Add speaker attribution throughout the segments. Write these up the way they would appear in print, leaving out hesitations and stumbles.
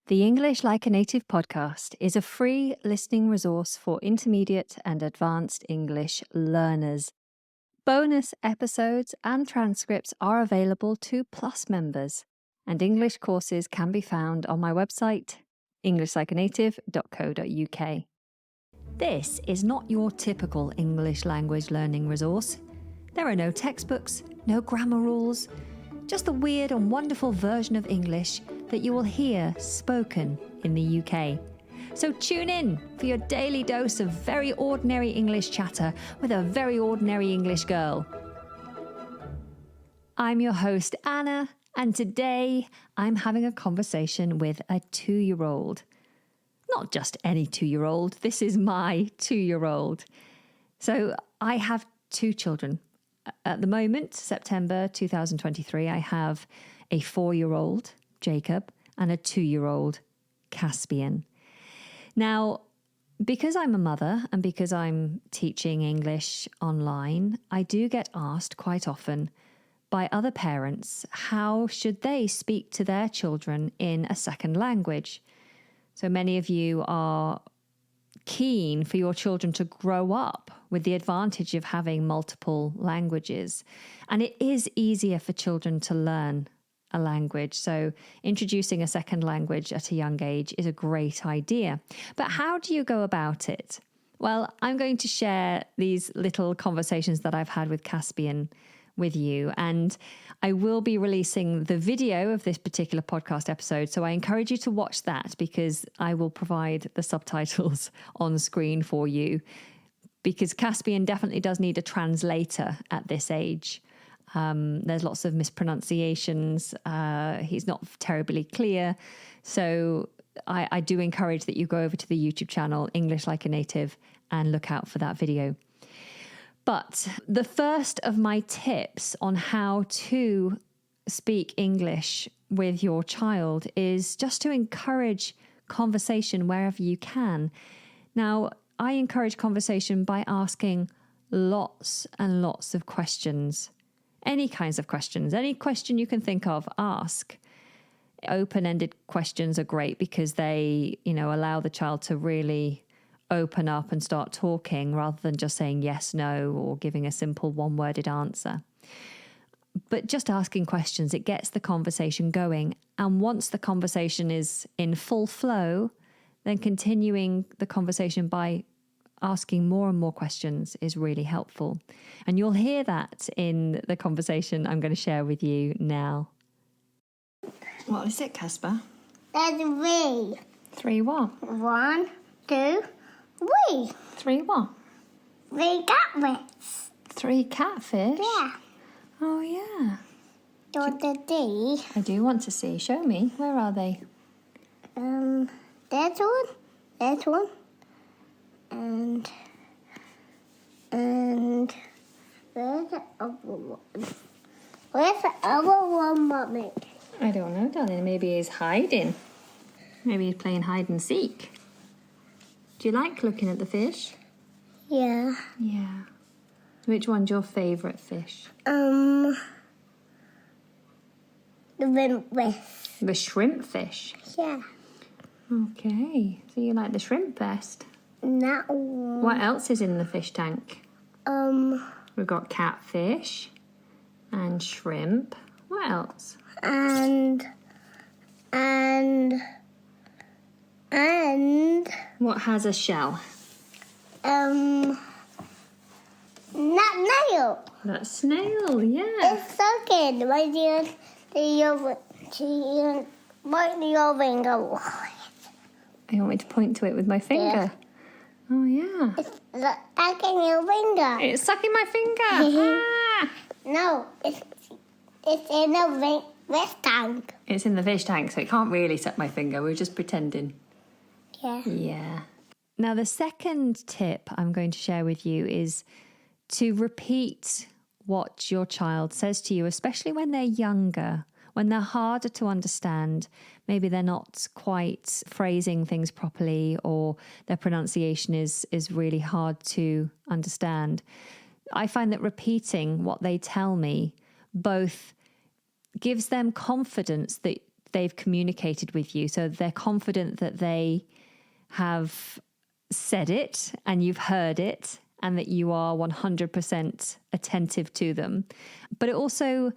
Speaker 1: The English Like a Native podcast is a free listening resource for intermediate and advanced English learners. Bonus episodes and transcripts are available to Plus members, and English courses can be found on my website, englishlikeanative.co.uk. This is not your typical English language learning resource. There are no textbooks, no grammar rules, just the weird and wonderful version of English that you will hear spoken in the UK. So tune in for your daily dose of very ordinary English chatter with a very ordinary English girl. I'm your host, Anna, and today I'm having a conversation with a 2-year-old. Not just any 2-year-old, this is my 2-year-old. So I have 2 children. At the moment, September 2023, I have a 4-year-old, Jacob, and a 2-year-old, Caspian. Now, because I'm a mother and because I'm teaching English online, I do get asked quite often by other parents, how should they speak to their children in a second language? So many of you are keen for your children to grow up with the advantage of having multiple languages. And it is easier for children to learn a language. So introducing a second language at a young age is a great idea. But how do you go about it? Well, I'm going to share these little conversations that I've had with Caspian with you, and I will be releasing the video of this particular podcast episode, so I encourage you to watch that because I will provide the subtitles on screen for you, because Caspian definitely does need a translator at this age. There's lots of mispronunciations. He's not terribly clear, so I do encourage that you go over to the YouTube channel English Like a Native and look out for that video. But the first of my tips on how to speak English with your child is just to encourage conversation wherever you can. Now, I encourage conversation by asking lots and lots of questions. Any kinds of questions, any question you can think of, ask. Open-ended questions are great because they, allow the child to really open up and start talking rather than just saying yes, no, or giving a simple one-worded answer. But just asking questions, it gets the conversation going. And once the conversation is in full flow, then continuing the conversation by asking more and more questions is really helpful. And you'll hear that in the conversation I'm going to share with you now. What is it, Casper?
Speaker 2: There's 3.
Speaker 1: 3 what?
Speaker 2: 1, 2, 3.
Speaker 1: 3 what?
Speaker 2: 3 catfish.
Speaker 1: 3 catfish?
Speaker 2: Yeah.
Speaker 1: Oh, yeah.
Speaker 2: Do you want to see?
Speaker 1: I do want to see. Show me. Where are they?
Speaker 2: There's one. There's one. And where's the other one? Where's the other one, Mummy?
Speaker 1: I don't know, darling. Maybe he's hiding. Maybe he's playing hide and seek. Do you like looking at the fish?
Speaker 2: Yeah.
Speaker 1: Yeah. Which one's your favourite fish?
Speaker 2: The shrimp fish.
Speaker 1: The shrimp fish?
Speaker 2: Yeah.
Speaker 1: Okay. So you like the shrimp best?
Speaker 2: That one.
Speaker 1: What else is in the fish tank? We've got catfish and shrimp. What else?
Speaker 2: And
Speaker 1: What has a shell?
Speaker 2: not nail.
Speaker 1: That's snail, yeah.
Speaker 2: It's stuck right here. The finger.
Speaker 1: You want me to point to it with my finger?
Speaker 2: Yeah.
Speaker 1: Oh, yeah.
Speaker 2: It's stuck in your finger.
Speaker 1: It's stuck in my finger. Ah!
Speaker 2: No, it's in the fish tank.
Speaker 1: It's in the fish tank, so it can't really suck my finger. We're just pretending.
Speaker 2: Yeah.
Speaker 1: Yeah. Now, the second tip I'm going to share with you is to repeat what your child says to you, especially when they're younger, when they're harder to understand. Maybe they're not quite phrasing things properly, or their pronunciation is really hard to understand. I find that repeating what they tell me both gives them confidence that they've communicated with you. So they're confident that they have said it and you've heard it and that you are 100% attentive to them. But it also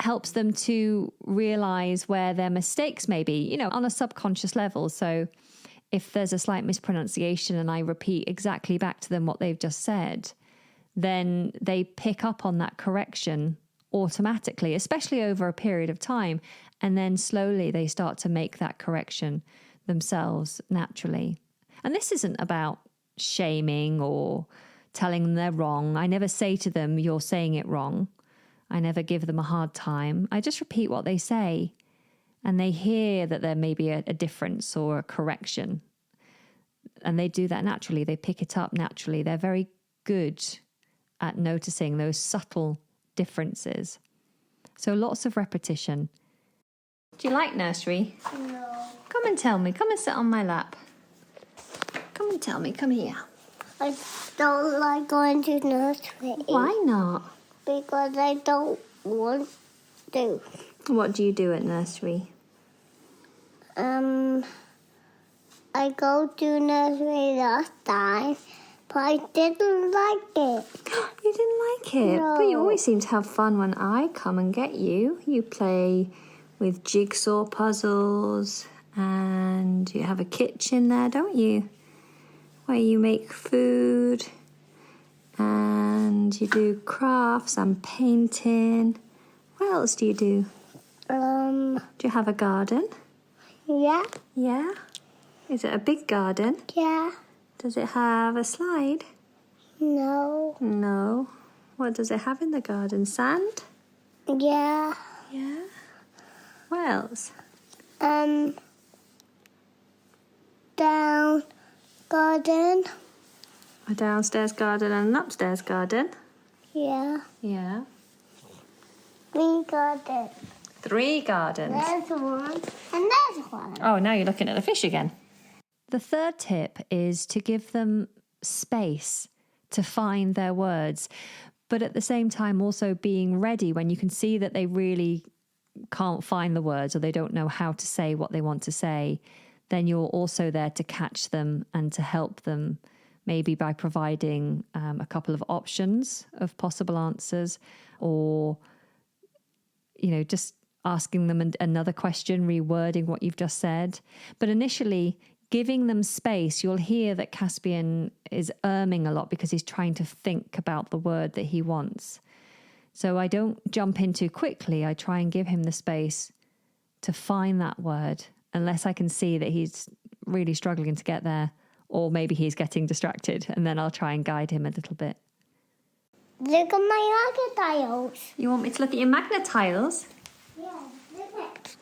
Speaker 1: helps them to realize where their mistakes may be, you know, on a subconscious level. So if there's a slight mispronunciation and I repeat exactly back to them what they've just said, then they pick up on that correction automatically, especially over a period of time. And then slowly they start to make that correction themselves naturally. And this isn't about shaming or telling them they're wrong. I never say to them, you're saying it wrong. I never give them a hard time. I just repeat what they say. And they hear that there may be a difference or a correction. And they do that naturally. They pick it up naturally. They're very good at noticing those subtle differences. So lots of repetition. Do you like nursery?
Speaker 2: No.
Speaker 1: Come and tell me. Come and sit on my lap. Come and tell me. Come here.
Speaker 2: I don't like going to nursery.
Speaker 1: Why not?
Speaker 2: Because I don't want to.
Speaker 1: What do you do at nursery?
Speaker 2: I go to nursery last time, but I didn't like it.
Speaker 1: You didn't like it?
Speaker 2: No.
Speaker 1: But you always seem to have fun when I come and get you. You play with jigsaw puzzles and you have a kitchen there, don't you? Where you make food and you do crafts and painting. What else do you do? Do you have a garden?
Speaker 2: Yeah,
Speaker 1: Yeah? Is it a big garden?
Speaker 2: yeah,
Speaker 1: Does it have a slide?
Speaker 2: no,
Speaker 1: No. What does it have in the garden? Sand?
Speaker 2: yeah,
Speaker 1: Yeah. What else?
Speaker 2: down garden,
Speaker 1: A downstairs garden and an upstairs garden?
Speaker 2: yeah,
Speaker 1: Yeah.
Speaker 2: we garden.
Speaker 1: 3 gardens.
Speaker 2: There's one, and there's one.
Speaker 1: Oh, now you're looking at the fish again. The third tip is to give them space to find their words, but at the same time also being ready when you can see that they really can't find the words or they don't know how to say what they want to say. Then you're also there to catch them and to help them, maybe by providing a couple of options of possible answers, or, you know, just asking them another question, rewording what you've just said. But initially, giving them space, you'll hear that Caspian is a lot because he's trying to think about the word that he wants. So I don't jump in too quickly. I try and give him the space to find that word, unless I can see that he's really struggling to get there, or maybe he's getting distracted, and then I'll try and guide him a little bit.
Speaker 2: Look at my tiles.
Speaker 1: You want me to look at your magnet tiles?
Speaker 2: Yeah, look at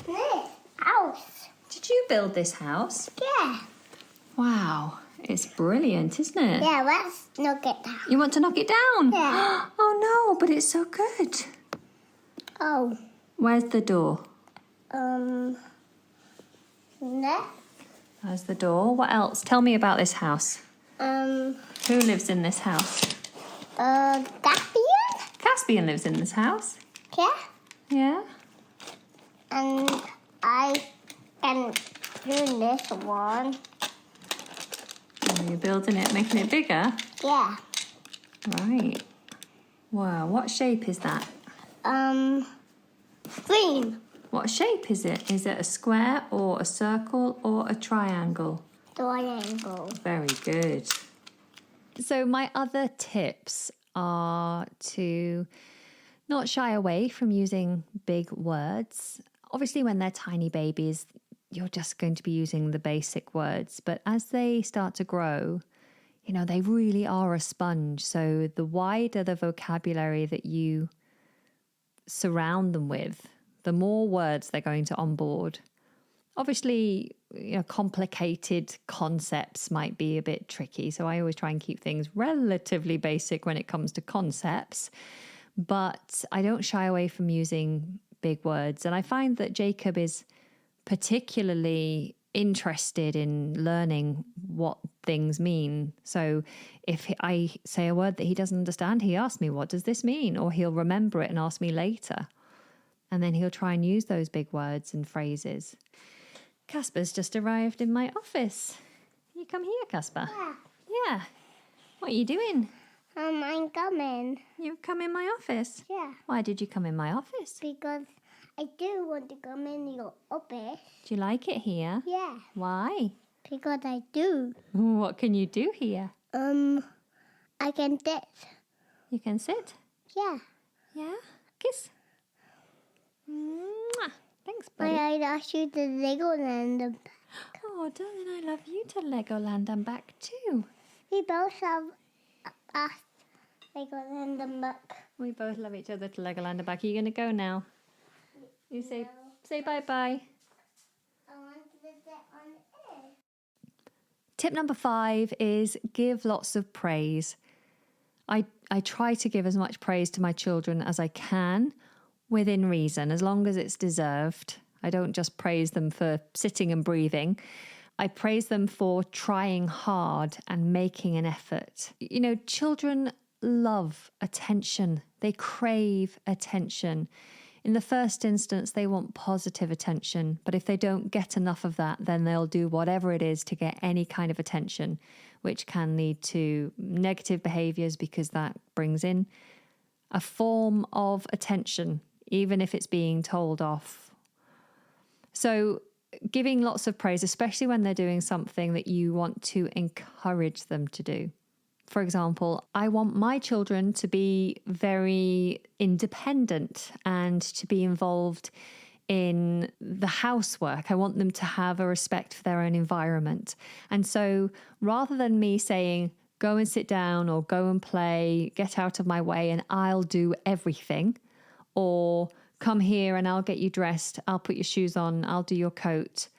Speaker 2: this house.
Speaker 1: Did you build this house?
Speaker 2: Yeah.
Speaker 1: Wow, it's brilliant, isn't it?
Speaker 2: Yeah, let's look at that.
Speaker 1: You want to knock it down?
Speaker 2: Yeah.
Speaker 1: Oh no, but it's so good.
Speaker 2: Oh,
Speaker 1: Where's the door?
Speaker 2: next.
Speaker 1: There's the door. What else? Tell me about this house. Who lives in this house?
Speaker 2: Caspian?
Speaker 1: Caspian lives in this house.
Speaker 2: Yeah.
Speaker 1: Yeah?
Speaker 2: And I can do this one.
Speaker 1: And you're building it, making it bigger?
Speaker 2: Yeah.
Speaker 1: Right. Wow, what shape is that?
Speaker 2: Green.
Speaker 1: What shape is it? Is it a square or a circle or a triangle?
Speaker 2: Triangle.
Speaker 1: Very good. So my other tips are to not shy away from using big words. Obviously, when they're tiny babies, you're just going to be using the basic words. But as they start to grow, you know, they really are a sponge. So the wider the vocabulary that you surround them with, the more words they're going to onboard. Obviously, you know, complicated concepts might be a bit tricky. So I always try and keep things relatively basic when it comes to concepts. But I don't shy away from using big words. And I find that Jacob is particularly interested in learning what things mean. So if I say a word that he doesn't understand, he asks me, what does this mean? Or he'll remember it and ask me later. And then he'll try and use those big words and phrases. Casper's just arrived in my office. You come here, Casper.
Speaker 2: Yeah.
Speaker 1: Yeah. What are you doing?
Speaker 2: I'm coming.
Speaker 1: You've come in my office.
Speaker 2: Yeah.
Speaker 1: Why did you come in my office?
Speaker 2: Because I do want to come in your office.
Speaker 1: Do you like it here?
Speaker 2: Yeah.
Speaker 1: Why?
Speaker 2: Because I do.
Speaker 1: What can you do here?
Speaker 2: I can sit.
Speaker 1: You can sit.
Speaker 2: Yeah.
Speaker 1: Yeah? Kiss. Mwah. Thanks, buddy.
Speaker 2: I'd ask you to Legoland.
Speaker 1: Oh, darling, I love you to Legoland and back too.
Speaker 2: We both have asked Legoland and back.
Speaker 1: We both love each other to Legoland and back. Are you going to go now? You say bye-bye.
Speaker 2: I want to sit on it.
Speaker 1: Tip number 5 is give lots of praise. I try to give as much praise to my children as I can within reason, as long as it's deserved. I don't just praise them for sitting and breathing. I praise them for trying hard and making an effort. You know, children love attention. They crave attention. In the first instance, they want positive attention, but if they don't get enough of that, then they'll do whatever it is to get any kind of attention, which can lead to negative behaviors because that brings in a form of attention, even if it's being told off. So giving lots of praise, especially when they're doing something that you want to encourage them to do. For example, I want my children to be very independent and to be involved in the housework. I want them to have a respect for their own environment. And so rather than me saying, go and sit down or go and play, get out of my way and I'll do everything, or come here and I'll get you dressed, I'll put your shoes on, I'll do your coat,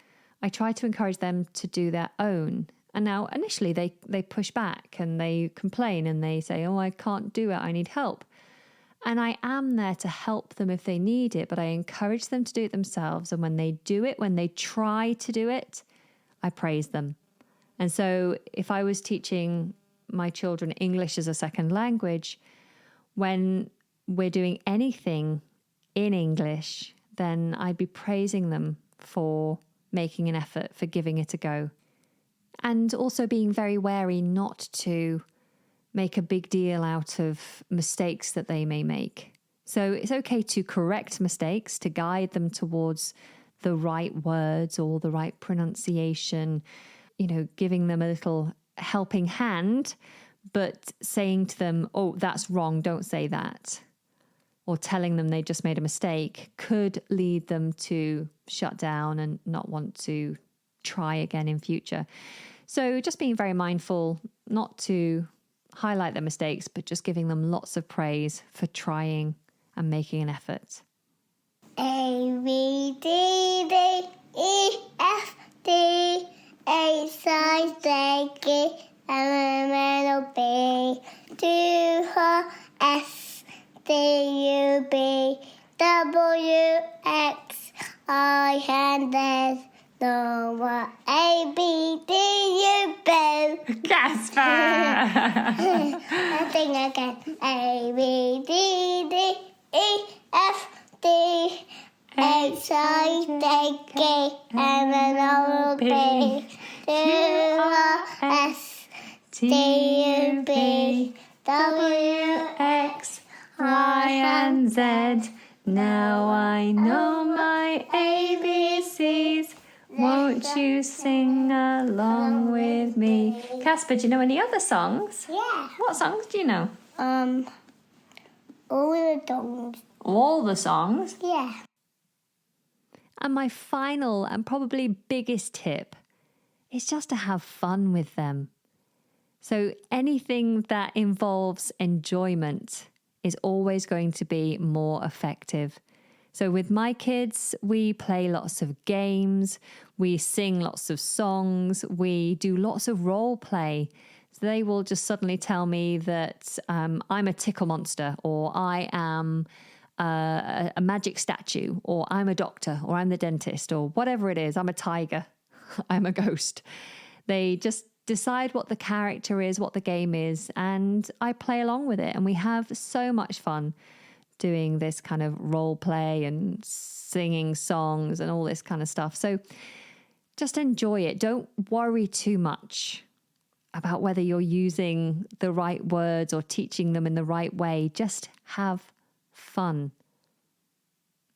Speaker 1: I try to encourage them to do their own. And now initially they push back and they complain and they say, oh, I can't do it, I need help. And I am there to help them if they need it, but I encourage them to do it themselves. And when they do it, when they try to do it, I praise them. And so if I was teaching my children English as a second language, when we're doing anything in English, then I'd be praising them for making an effort, for giving it a go. And also being very wary not to make a big deal out of mistakes that they may make. So it's okay to correct mistakes, to guide them towards the right words or the right pronunciation, you know, giving them a little helping hand, but saying to them, oh, that's wrong, don't say that, or telling them they just made a mistake could lead them to shut down and not want to try again in future. So just being very mindful not to highlight their mistakes, but just giving them lots of praise for trying and making an effort.
Speaker 2: A, B, D, D, E, F, D, H, I, J, K, L, M, N, O, P, Q, R, S, T, U, V, W, X, Y, and Z. No more A, B, D, U, B.
Speaker 1: Casper!
Speaker 2: I think I can. A, B, D, D, E, F, D, H, I, J, K, L, M, N, O, P, Q, R, S, T, U, V, W,
Speaker 1: X, Y, and Z. Now I know my ABCs. Won't you sing along with me? Casper, do you know any other songs?
Speaker 2: Yeah.
Speaker 1: What songs do you know?
Speaker 2: All the songs.
Speaker 1: All the songs.
Speaker 2: Yeah.
Speaker 1: And my final and probably biggest tip is just to have fun with them. So anything that involves enjoyment is always going to be more effective. So with my kids, we play lots of games, we sing lots of songs, we do lots of role play. So they will just suddenly tell me that I'm a tickle monster, or I am a magic statue, or I'm a doctor, or I'm the dentist, or whatever it is. I'm a tiger, I'm a ghost. They just decide what the character is, what the game is, and I play along with it. And we have so much fun doing this kind of role play and singing songs and all this kind of stuff. So just enjoy it. Don't worry too much about whether you're using the right words or teaching them in the right way. Just have fun.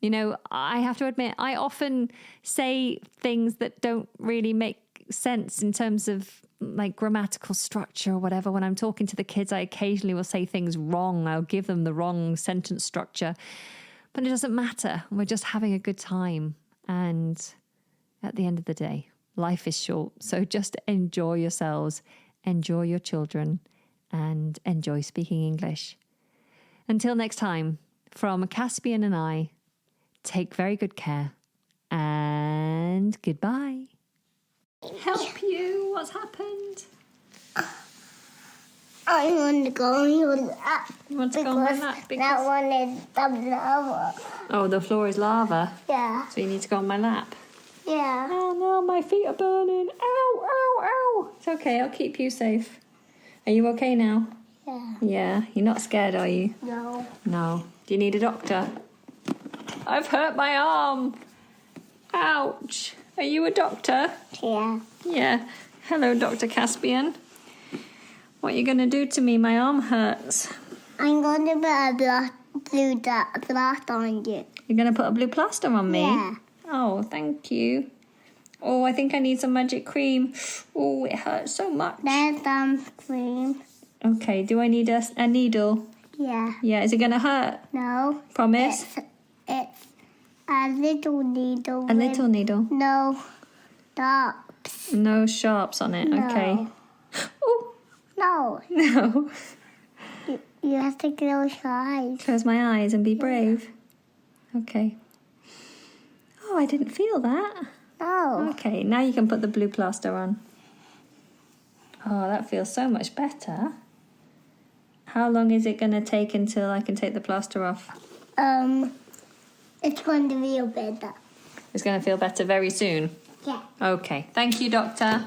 Speaker 1: You know, I have to admit, I often say things that don't really make sense in terms of like grammatical structure or whatever. When I'm talking to the kids, I occasionally will say things wrong. I'll give them the wrong sentence structure, but it doesn't matter. We're just having a good time. And at the end of the day, life is short. So just enjoy yourselves, enjoy your children, and enjoy speaking English. Until next time, from Caspian and I, take very good care and goodbye. Help you? What's happened?
Speaker 2: I want to go on your lap.
Speaker 1: You want to go on my lap?
Speaker 2: That one is the lava.
Speaker 1: Oh, the floor is lava.
Speaker 2: Yeah.
Speaker 1: So you need to go on my lap.
Speaker 2: Yeah.
Speaker 1: Oh no, my feet are burning. Ow, ow, ow. It's okay, I'll keep you safe. Are you okay now?
Speaker 2: Yeah.
Speaker 1: Yeah. You're not scared, are you?
Speaker 2: No.
Speaker 1: No. Do you need a doctor? I've hurt my arm. Ouch. Are you a doctor?
Speaker 2: Yeah.
Speaker 1: Yeah. Hello, Dr. Caspian. What are you going to do to me? My arm hurts.
Speaker 2: I'm going to put a blue blast on you.
Speaker 1: You're going to put a blue plaster on me?
Speaker 2: Yeah.
Speaker 1: Oh, thank you. Oh, I think I need some magic cream. Oh, it hurts so much.
Speaker 2: There's some cream.
Speaker 1: Okay, do I need a needle?
Speaker 2: Yeah.
Speaker 1: Yeah, is it going to hurt?
Speaker 2: No.
Speaker 1: Promise?
Speaker 2: It's a little needle.
Speaker 1: A little needle?
Speaker 2: No stops.
Speaker 1: No sharps on it,
Speaker 2: No.
Speaker 1: okay. Oh,
Speaker 2: No.
Speaker 1: no.
Speaker 2: You have to close your eyes.
Speaker 1: Close my eyes and be brave. Okay. Oh, I didn't feel that.
Speaker 2: No.
Speaker 1: Okay, now you can put the blue plaster on. Oh, that feels so much better. How long is it going to take until I can take the plaster off?
Speaker 2: It's going to feel better.
Speaker 1: It's going to feel better very soon.
Speaker 2: Yeah.
Speaker 1: Okay, thank you, doctor.